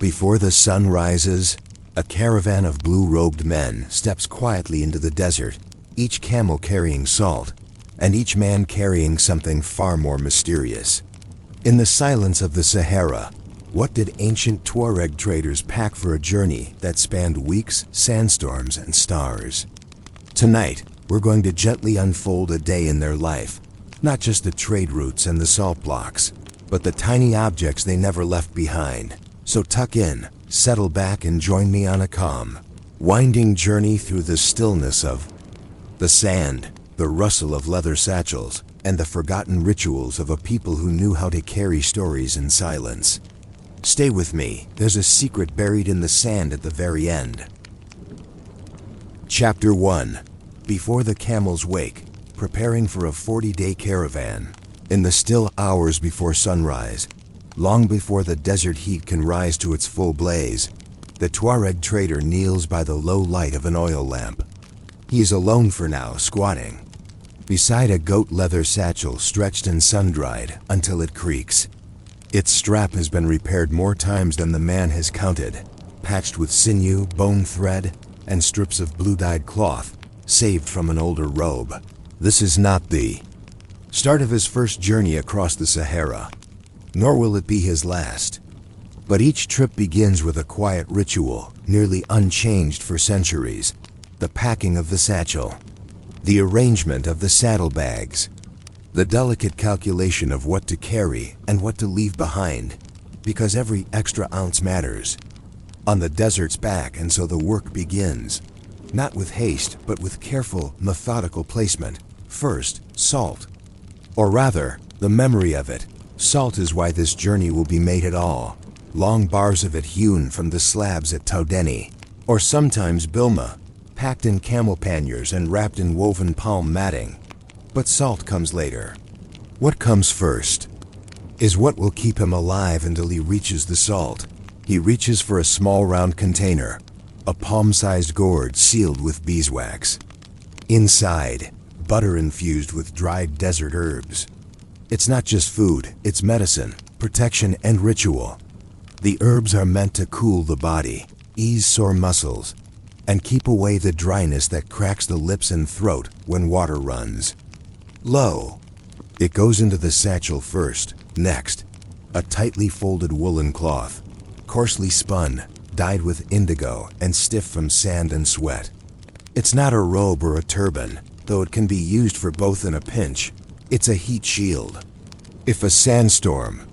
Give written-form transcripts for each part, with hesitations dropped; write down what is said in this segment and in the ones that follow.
Before the sun rises, a caravan of blue-robed men steps quietly into the desert, each camel carrying salt, and each man carrying something far more mysterious. In the silence of the Sahara, what did ancient Tuareg traders pack for a journey that spanned weeks, sandstorms, and stars? Tonight, we're going to gently unfold a day in their life, not just the trade routes and the salt blocks, but the tiny objects they never left behind. So tuck in, settle back, and join me on a calm, winding journey through the stillness of the sand, the rustle of leather satchels, and the forgotten rituals of a people who knew how to carry stories in silence. Stay with me, there's a secret buried in the sand at the very end. Chapter 1. Before the camels wake, preparing for a 40-day caravan. In the still hours before sunrise, long before the desert heat can rise to its full blaze, the Tuareg trader kneels by the low light of an oil lamp. He is alone for now, squatting beside a goat leather satchel stretched and sun-dried until it creaks. Its strap has been repaired more times than the man has counted, patched with sinew, bone thread, and strips of blue-dyed cloth, saved from an older robe. This is not the start of his first journey across the Sahara, nor will it be his last. But each trip begins with a quiet ritual, nearly unchanged for centuries: the packing of the satchel, the arrangement of the saddlebags, the delicate calculation of what to carry and what to leave behind, because every extra ounce matters on the desert's back. And so the work begins, not with haste, but with careful, methodical placement. First, salt. Or rather, the memory of it. Salt is why this journey will be made at all. Long bars of it hewn from the slabs at Taudeni, or sometimes Bilma, packed in camel panniers and wrapped in woven palm matting. But salt comes later. What comes first is what will keep him alive until he reaches the salt. He reaches for a small round container, a palm-sized gourd sealed with beeswax. Inside, butter infused with dried desert herbs. It's not just food, it's medicine, protection, and ritual. The herbs are meant to cool the body, ease sore muscles, and keep away the dryness that cracks the lips and throat when water runs low. It goes into the satchel first. Next, a tightly folded woolen cloth, coarsely spun, dyed with indigo and stiff from sand and sweat. It's not a robe or a turban, though it can be used for both in a pinch. It's a heat shield. If a sandstorm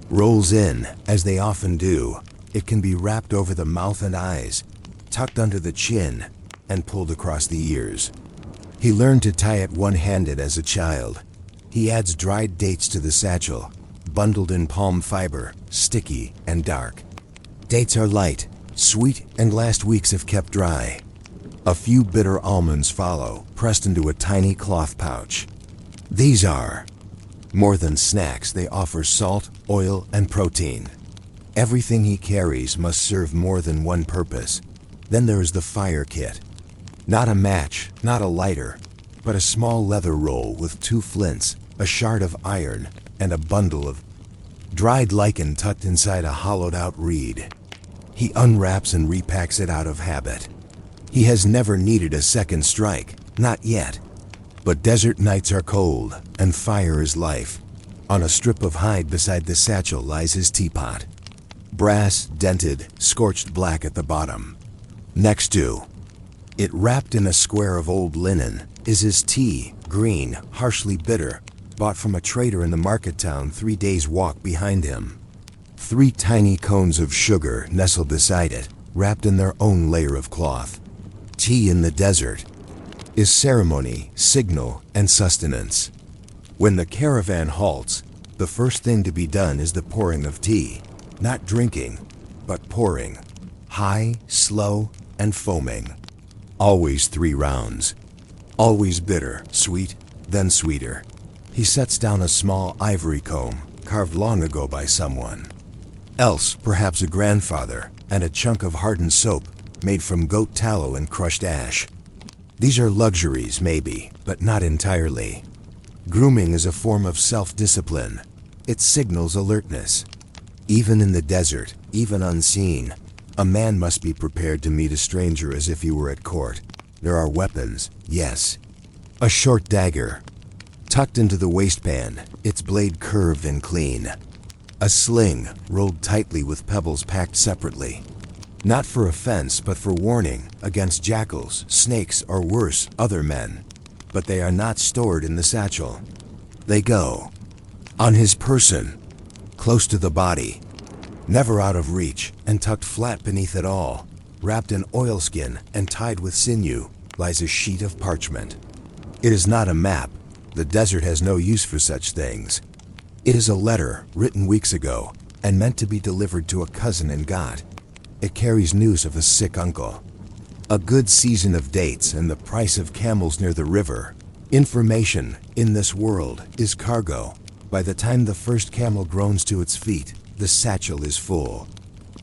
rolls in, as they often do, it can be wrapped over the mouth and eyes, tucked under the chin, and pulled across the ears. He learned to tie it one-handed as a child. He adds dried dates to the satchel, bundled in palm fiber, sticky and dark. Dates are light, sweet, and last weeks if kept dry. A few bitter almonds follow, pressed into a tiny cloth pouch. These are more than snacks. They offer salt, oil, and protein. Everything he carries must serve more than one purpose. Then there is the fire kit. Not a match, not a lighter, but a small leather roll with 2 flints, a shard of iron, and a bundle of dried lichen tucked inside a hollowed-out reed. He unwraps and repacks it out of habit. He has never needed a second strike, not yet. But desert nights are cold, and fire is life. On a strip of hide beside the satchel lies his teapot. Brass, dented, scorched black at the bottom. Next to it, wrapped in a square of old linen, is his tea, green, harshly bitter, bought from a trader in the market town 3 days' walk behind him. 3 tiny cones of sugar nestle beside it, wrapped in their own layer of cloth. Tea in the desert is ceremony, signal, and sustenance. When the caravan halts, the first thing to be done is the pouring of tea. Not drinking, but pouring. High, slow, and foaming. Always 3 rounds. Always bitter, sweet, then sweeter. He sets down a small ivory comb, carved long ago by someone else, perhaps a grandfather, and a chunk of hardened soap, made from goat tallow and crushed ash. These are luxuries, maybe, but not entirely. Grooming is a form of self-discipline. It signals alertness. Even in the desert, even unseen, a man must be prepared to meet a stranger as if he were at court. There are weapons, yes. A short dagger, tucked into the waistband, its blade curved and clean. A sling, rolled tightly with pebbles packed separately. Not for offense, but for warning against jackals, snakes, or worse, other men. But they are not stored in the satchel. They go on his person, close to the body, never out of reach, and tucked flat beneath it all, wrapped in oilskin and tied with sinew, lies a sheet of parchment. It is not a map. The desert has no use for such things. It is a letter written weeks ago and meant to be delivered to a cousin in Gat. It carries news of a sick uncle, a good season of dates, and the price of camels near the river. Information in this world is cargo. By the time the first camel groans to its feet, the satchel is full.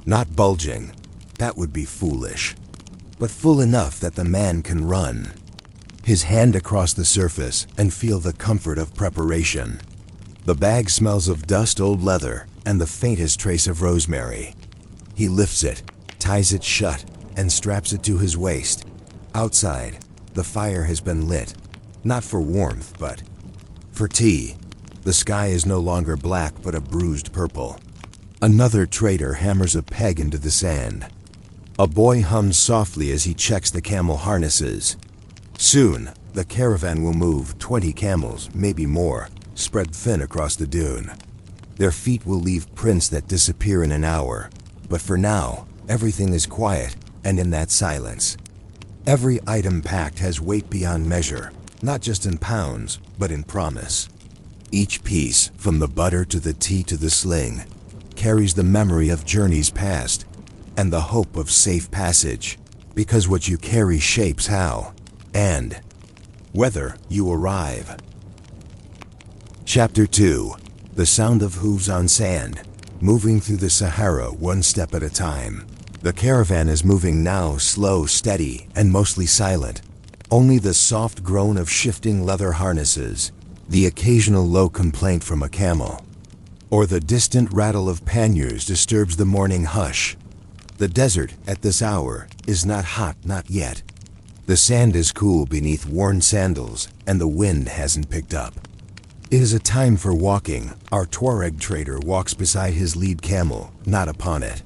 Not bulging, that would be foolish, but full enough that the man can run his hand across the surface and feel the comfort of preparation. The bag smells of dust, old leather, and the faintest trace of rosemary. He lifts it, ties it shut, and straps it to his waist. Outside, the fire has been lit, not for warmth, but for tea. The sky is no longer black, but a bruised purple. Another trader hammers a peg into the sand. A boy hums softly as he checks the camel harnesses. Soon, the caravan will move 20 camels, maybe more, spread thin across the dune. Their feet will leave prints that disappear in an hour. But for now, everything is quiet, and in that silence, every item packed has weight beyond measure, not just in pounds, but in promise. Each piece, from the butter to the tea to the sling, carries the memory of journeys past and the hope of safe passage, because what you carry shapes how and whether you arrive. Chapter 2. The sound of hooves on sand, moving through the Sahara one step at a time. The caravan is moving now, slow, steady, and mostly silent. Only the soft groan of shifting leather harnesses, the occasional low complaint from a camel, or the distant rattle of panniers disturbs the morning hush. The desert at this hour is not hot, not yet. The sand is cool beneath worn sandals, and the wind hasn't picked up. It is a time for walking. Our Tuareg trader walks beside his lead camel, not upon it.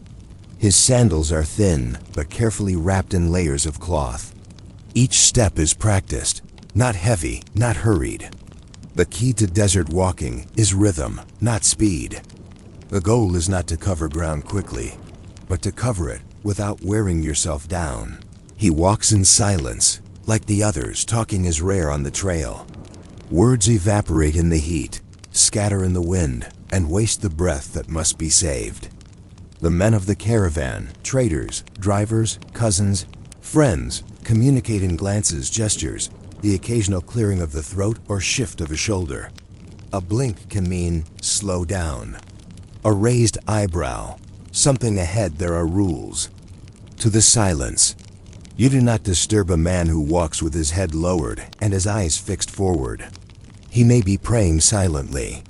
His sandals are thin, but carefully wrapped in layers of cloth. Each step is practiced, not heavy, not hurried. The key to desert walking is rhythm, not speed. The goal is not to cover ground quickly, but to cover it without wearing yourself down. He walks in silence, like the others. Talking is rare on the trail. Words evaporate in the heat, scatter in the wind, and waste the breath that must be saved. The men of the caravan, traders, drivers, cousins, friends, communicate in glances, gestures, the occasional clearing of the throat or shift of a shoulder. A blink can mean slow down. A raised eyebrow, something ahead. There are rules. To the silence, you do not disturb a man who walks with his head lowered and his eyes fixed forward. He may be praying silently.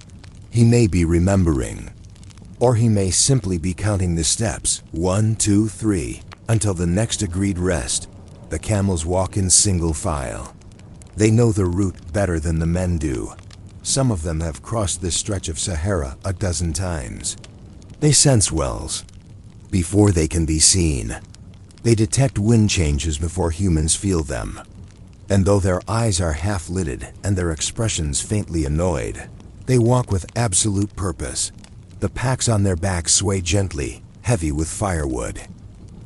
He may be remembering. Or he may simply be counting the steps, 1, 2, 3, until the next agreed rest. The camels walk in single file. They know the route better than the men do. Some of them have crossed this stretch of Sahara a dozen times. They sense wells before they can be seen. They detect wind changes before humans feel them. And though their eyes are half-lidded and their expressions faintly annoyed, they walk with absolute purpose. The packs on their backs sway gently, heavy with firewood.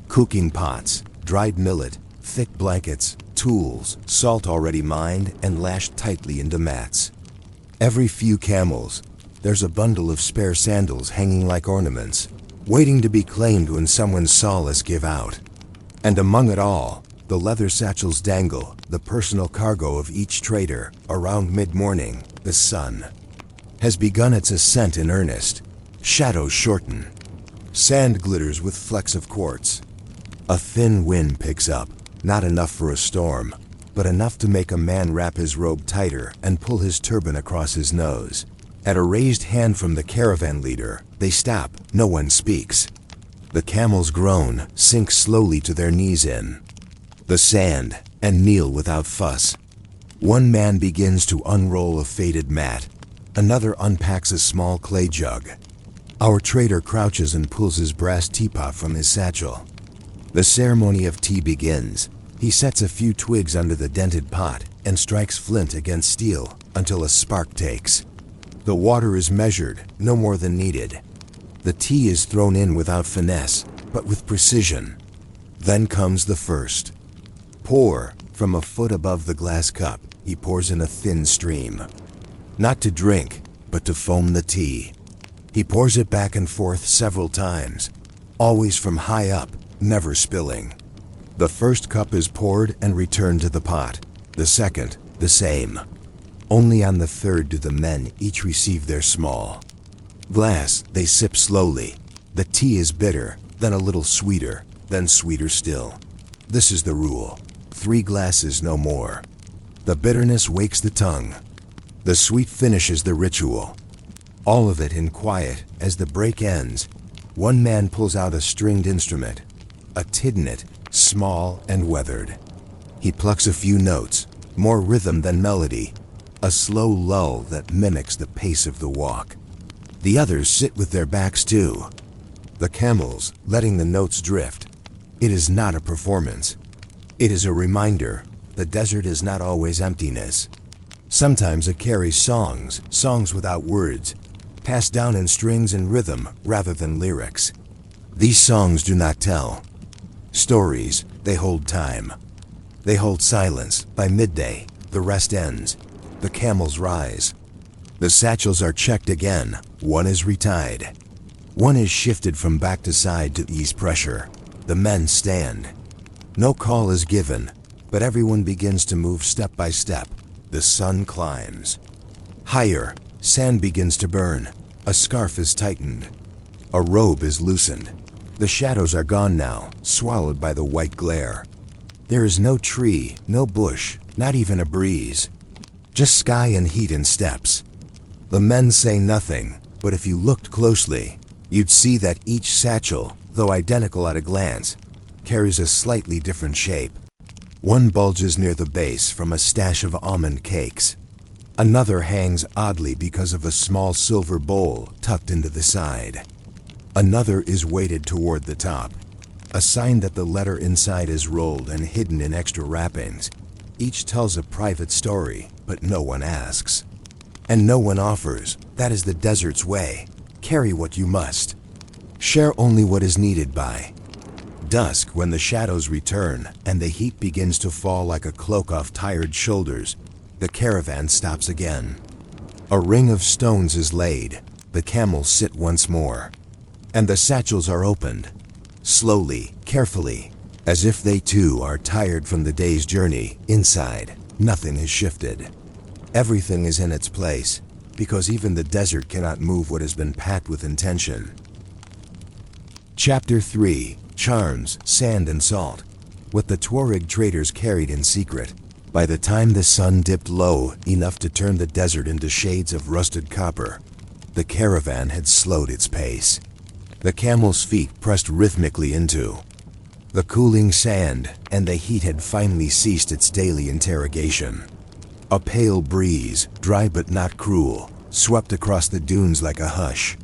Cooking pots, dried millet, thick blankets, tools, salt already mined and lashed tightly into mats. Every few camels, there's a bundle of spare sandals hanging like ornaments, waiting to be claimed when someone's solace give out. And among it all, the leather satchels dangle, the personal cargo of each trader. Around mid-morning, the sun has begun its ascent in earnest. Shadows shorten. Sand glitters with flecks of quartz. A thin wind picks up, not enough for a storm, but enough to make a man wrap his robe tighter and pull his turban across his nose. At a raised hand from the caravan leader, they stop. No one speaks. The camels groan, sink slowly to their knees in the sand, and kneel without fuss. One man begins to unroll a faded mat. Another unpacks a small clay jug. Our trader crouches and pulls his brass teapot from his satchel. The ceremony of tea begins. He sets a few twigs under the dented pot and strikes flint against steel until a spark takes. The water is measured, no more than needed. The tea is thrown in without finesse, but with precision. Then comes the first. Pour. From a foot above the glass cup, he pours in a thin stream. Not to drink, but to foam the tea. He pours it back and forth several times, always from high up, never spilling. The first cup is poured and returned to the pot. The second, the same. Only on the third do the men each receive their small glass. They sip slowly. The tea is bitter, then a little sweeter, then sweeter still. This is the rule. 3 glasses, no more. The bitterness wakes the tongue. The sweet finishes the ritual. All of it in quiet. As the break ends, one man pulls out a stringed instrument, a tidnet, small and weathered. He plucks a few notes, more rhythm than melody, a slow lull that mimics the pace of the walk. The others sit with their backs to the camels, letting the notes drift. It is not a performance. It is a reminder. The desert is not always emptiness. Sometimes it carries songs without words, passed down in strings and rhythm rather than lyrics. These songs do not tell stories, they hold time. They hold silence. By midday, the rest ends. The camels rise. The satchels are checked again. One is retied. One is shifted from back to side to ease pressure. The men stand. No call is given, but everyone begins to move step by step. The sun climbs. Higher, sand begins to burn. A scarf is tightened. A robe is loosened. The shadows are gone now, swallowed by the white glare. There is no tree, no bush, not even a breeze. Just sky and heat and steps. The men say nothing, but if you looked closely, you'd see that each satchel, though identical at a glance, carries a slightly different shape. One bulges near the base from a stash of almond cakes. Another hangs oddly because of a small silver bowl tucked into the side. Another is weighted toward the top, a sign that the letter inside is rolled and hidden in extra wrappings. Each tells a private story, but no one asks. And no one offers. That is the desert's way. Carry what you must. Share only what is needed. By dusk, when the shadows return and the heat begins to fall like a cloak off tired shoulders, the caravan stops again. A ring of stones is laid. The camels sit once more. And the satchels are opened. Slowly, carefully, as if they too are tired from the day's journey. Inside, nothing has shifted. Everything is in its place, because even the desert cannot move what has been packed with intention. Chapter 3. Charms, Sand and Salt. What the Tuareg traders carried in secret. By the time the sun dipped low enough to turn the desert into shades of rusted copper, the caravan had slowed its pace. The camel's feet pressed rhythmically into the cooling sand, and the heat had finally ceased its daily interrogation. A pale breeze, dry but not cruel, swept across the dunes like a hush.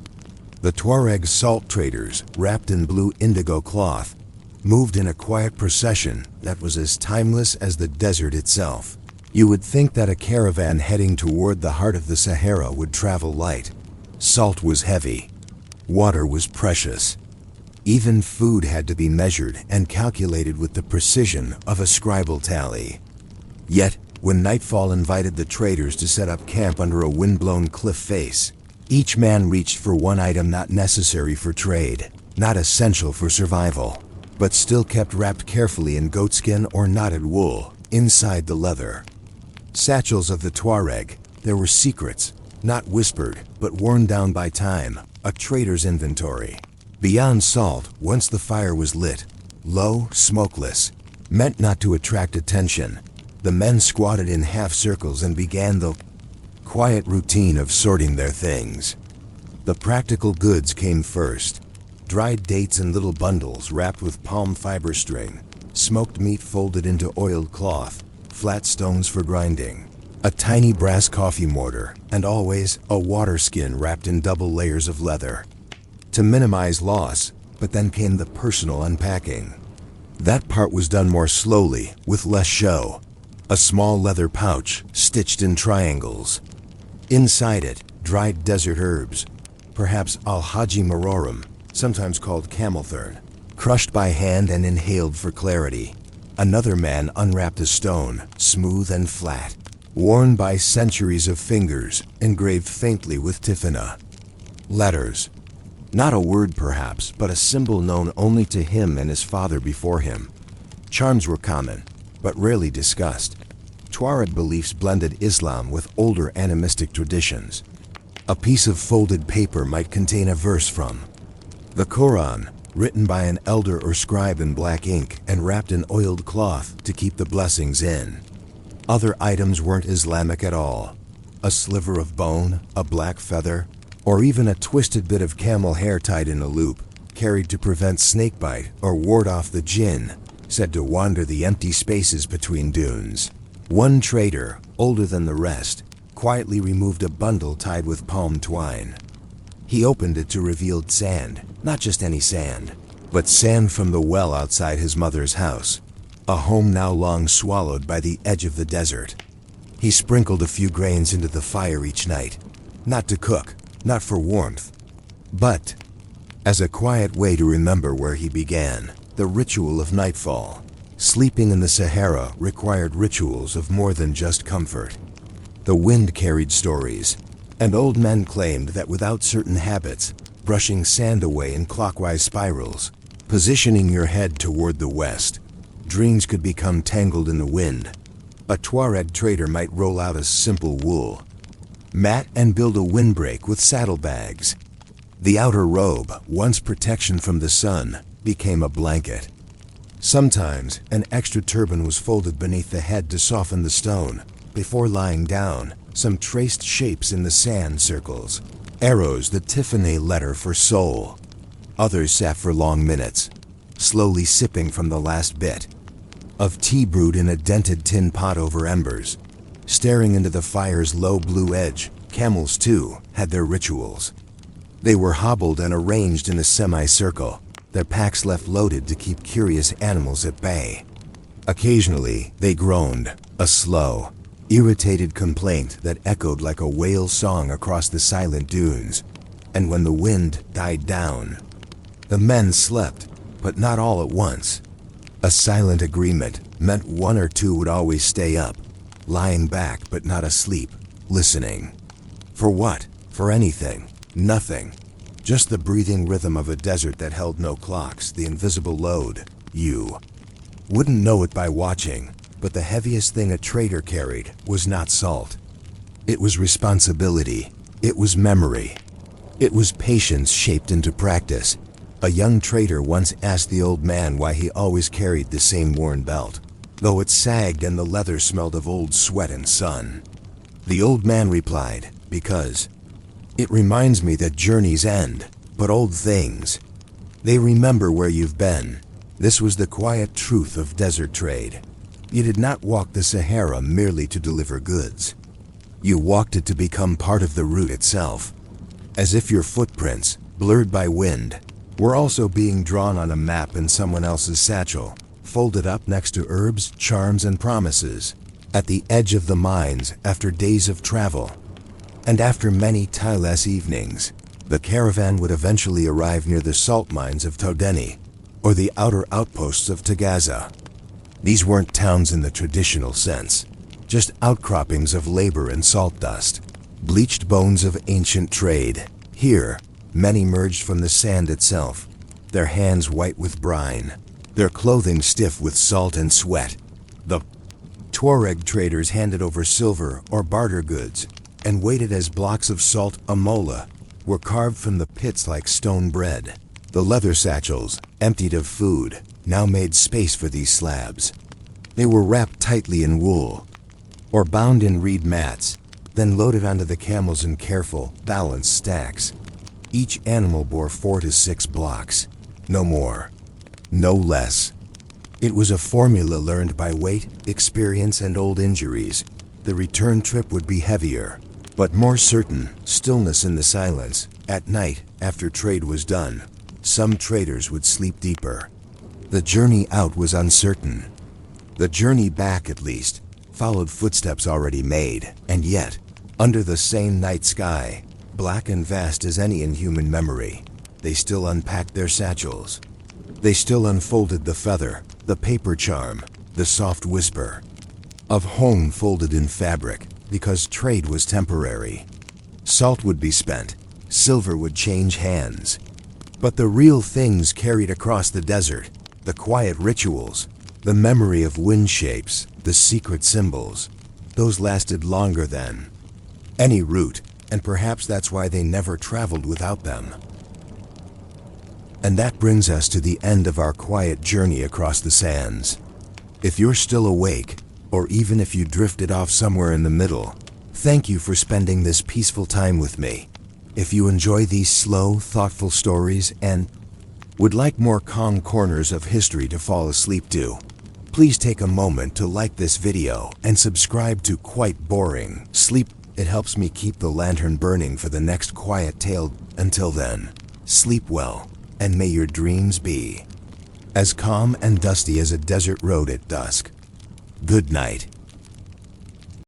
The Tuareg salt traders, wrapped in blue indigo cloth, moved in a quiet procession that was as timeless as the desert itself. You would think that a caravan heading toward the heart of the Sahara would travel light. Salt was heavy. Water was precious. Even food had to be measured and calculated with the precision of a scribal tally. Yet, when nightfall invited the traders to set up camp under a wind-blown cliff face, each man reached for one item not necessary for trade, not essential for survival, but still kept wrapped carefully in goatskin or knotted wool inside the leather. Satchels of the Tuareg, there were secrets, not whispered, but worn down by time, a trader's inventory. Beyond salt, once the fire was lit, low, smokeless, meant not to attract attention, the men squatted in half circles and began the quiet routine of sorting their things. The practical goods came first. Dried dates in little bundles wrapped with palm fiber string, smoked meat folded into oiled cloth, flat stones for grinding, a tiny brass coffee mortar, and always a water skin wrapped in double layers of leather. To minimize loss, but then came the personal unpacking. That part was done more slowly, with less show. A small leather pouch, stitched in triangles. Inside it, dried desert herbs, perhaps al-haji marorum, sometimes called camelthorn, crushed by hand and inhaled for clarity. Another man unwrapped a stone, smooth and flat, worn by centuries of fingers, engraved faintly with tifana. Letters. Not a word perhaps, but a symbol known only to him and his father before him. Charms were common, but rarely discussed. Tuareg beliefs blended Islam with older animistic traditions. A piece of folded paper might contain a verse from the Quran, written by an elder or scribe in black ink and wrapped in oiled cloth to keep the blessings in. Other items weren't Islamic at all. A sliver of bone, a black feather, or even a twisted bit of camel hair tied in a loop, carried to prevent snakebite or ward off the jinn, said to wander the empty spaces between dunes. One trader, older than the rest, quietly removed a bundle tied with palm twine. He opened it to reveal sand, not just any sand, but sand from the well outside his mother's house, a home now long swallowed by the edge of the desert. He sprinkled a few grains into the fire each night, not to cook, not for warmth, but as a quiet way to remember where he began, the ritual of nightfall. Sleeping in the Sahara required rituals of more than just comfort. The wind carried stories, and old men claimed that without certain habits, brushing sand away in clockwise spirals, positioning your head toward the west, dreams could become tangled in the wind. A Tuareg trader might roll out a simple wool mat and build a windbreak with saddlebags. The outer robe, once protection from the sun, became a blanket. Sometimes an extra turban was folded beneath the head to soften the stone. Before lying down, some traced shapes in the sand circles, arrows the Tiffany letter for soul. Others sat for long minutes, slowly sipping from the last bit of tea brewed in a dented tin pot over embers. Staring into the fire's low blue edge, camels too had their rituals. They were hobbled and arranged in a semicircle, their packs left loaded to keep curious animals at bay. Occasionally, they groaned, a slow, irritated complaint that echoed like a whale song across the silent dunes. And when the wind died down, the men slept, but not all at once. A silent agreement meant one or two would always stay up, lying back but not asleep, listening. For what? For anything. Nothing. Just the breathing rhythm of a desert that held no clocks, the invisible load. You wouldn't know it by watching, but the heaviest thing a trader carried was not salt. It was responsibility. It was memory. It was patience shaped into practice. A young trader once asked the old man why he always carried the same worn belt, though it sagged and the leather smelled of old sweat and sun. The old man replied, "Because it reminds me that journeys end, but old things, they remember where you've been." This was the quiet truth of desert trade. You did not walk the Sahara merely to deliver goods. You walked it to become part of the route itself, as if your footprints, blurred by wind, were also being drawn on a map in someone else's satchel, folded up next to herbs, charms, and promises, at the edge of the mines after days of travel. And after many tireless evenings, the caravan would eventually arrive near the salt mines of Todeni, or the outer outposts of Tagaza. These weren't towns in the traditional sense, just outcroppings of labor and salt dust, bleached bones of ancient trade. Here, many emerged from the sand itself, their hands white with brine, their clothing stiff with salt and sweat. The Tuareg traders handed over silver or barter goods and waited as blocks of salt amola were carved from the pits like stone bread. The leather satchels, emptied of food, now made space for these slabs. They were wrapped tightly in wool or bound in reed mats, then loaded onto the camels in careful, balanced stacks. Each animal bore 4 to 6 blocks. No more. No less. It was a formula learned by weight, experience, and old injuries. The return trip would be heavier, but more certain. Stillness in the silence. At night, after trade was done, some traders would sleep deeper. The journey out was uncertain. The journey back, at least, followed footsteps already made, and yet, under the same night sky, black and vast as any in human memory, they still unpacked their satchels. They still unfolded the feather, the paper charm, the soft whisper of home folded in fabric, because trade was temporary. Salt would be spent, silver would change hands. But the real things carried across the desert, the quiet rituals, the memory of wind shapes, the secret symbols, those lasted longer than any route, and perhaps that's why they never traveled without them. And that brings us to the end of our quiet journey across the sands. If you're still awake, or even if you drifted off somewhere in the middle, thank you for spending this peaceful time with me. If you enjoy these slow, thoughtful stories and would like more calm corners of history to fall asleep to, please take a moment to like this video and subscribe to Quite Boring Sleep. It helps me keep the lantern burning for the next quiet tale. Until then, sleep well, and may your dreams be as calm and dusty as a desert road at dusk. Good night.